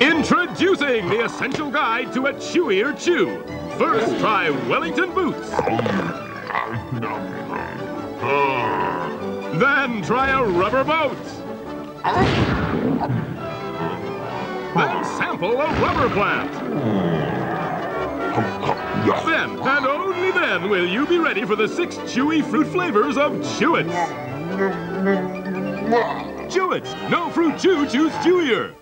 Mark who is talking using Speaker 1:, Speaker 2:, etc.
Speaker 1: Introducing the essential guide to a chewier chew. First, try Wellington boots. Then try a rubber boat. Then sample a rubber plant. Then, and only then, will you be ready for the 6 chewy fruit flavors of Chewits. Chewits, no fruit chew, choose chewier.